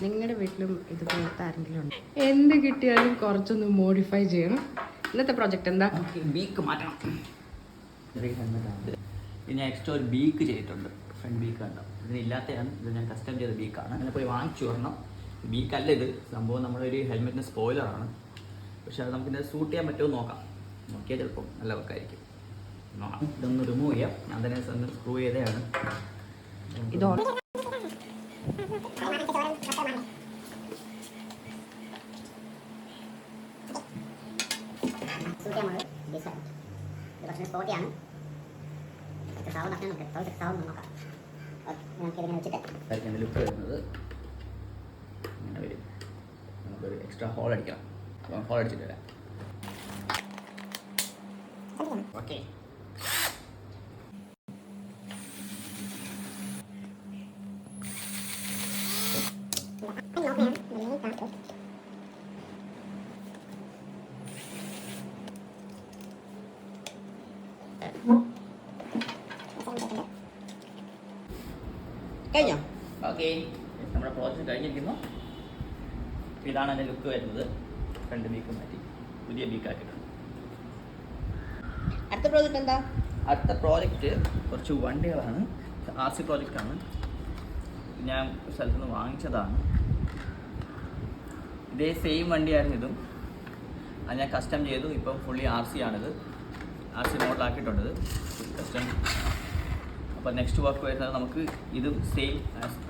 നിങ്ങളുടെ വീട്ടിലും ഇതുപോലത്തെ ആരെങ്കിലും ഉണ്ട്? എന്ത് കിട്ടിയാലും കുറച്ചൊന്ന് മോഡിഫൈ ചെയ്യണം. ഇന്നത്തെ പ്രോജക്റ്റ് എന്താ? ബീക്ക് മാറ്റണം. ഇത് ഞാൻ എക്സ്ട്രാ ഒരു ബീക്ക് ചെയ്തിട്ടുണ്ട്. ഫ്രണ്ട് ബീക്ക് കണ്ടോ? ഇതിനില്ലാത്തതാണ്. ഇത് ഞാൻ കസ്റ്റം ചെയ്ത ബീക്കാണ്. അങ്ങനെ പോയി വാങ്ങിച്ചു വരണം. ബീക്കല്ല ഇത് സംഭവം. നമ്മളൊരു ഹെൽമെറ്റിന് സ്പോയിലറാണ്. പക്ഷെ അത് നമുക്കിത് സൂട്ട് ചെയ്യാൻ പറ്റുമോ നോക്കാം. നോക്കിയാൽ ചിലപ്പോൾ നല്ല വർക്കായിരിക്കും. നോക്കാം. ഇതൊന്ന് റിമൂവ് ചെയ്യാം. ഞാൻ തന്നെ സ്ക്രൂ ചെയ്തതാണ്. ഇതോ ലുക്ക് വരുന്നത് ഇങ്ങനെ വരും. നമുക്കൊരു എക്സ്ട്രാ ഹോൾ അടിക്കണം. അപ്പം ഹോൾ അടിച്ചിട്ട് വരാം. ഓക്കെ. കഴിഞ്ഞോ? ഓക്കെ, നമ്മുടെ പ്രോജക്റ്റ് കഴിഞ്ഞിരിക്കുന്നു. ഇതാണ് എൻ്റെ ലുക്ക് വരുന്നത്. ഫ്രണ്ട് ബീക്ക് മാറ്റി പുതിയ ബീക്കാക്കിയിട്ടുണ്ട്. അടുത്ത പ്രോജക്റ്റ് എന്താ? അടുത്ത പ്രോജക്റ്റ് കുറച്ച് വണ്ടികളാണ്. RC പ്രോജക്റ്റാണ്. ഞാൻ സ്ഥലത്ത് നിന്ന് വാങ്ങിച്ചതാണ്. ഇതേ സെയിം വണ്ടിയായിരുന്നു ഇതും. അത് ഞാൻ കസ്റ്റം ചെയ്തു. ഇപ്പം ഫുള്ളി RC ആണിത്. RC മോഡലാക്കിയിട്ടുണ്ട് കസ്റ്റം. അപ്പോൾ നെക്സ്റ്റ് വർക്ക് വരുന്നത് നമുക്ക് ഇതും സെയിം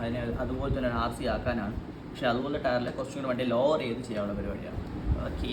അതിനെ അതുപോലെ തന്നെ RC ആക്കാനാണ്. പക്ഷേ അതുപോലെ ടയറിൽ കുറച്ചും കൂടി വണ്ടി ലോവർ ചെയ്ത് ചെയ്യാനുള്ള പരിപാടിയാണ്. ഓക്കെ.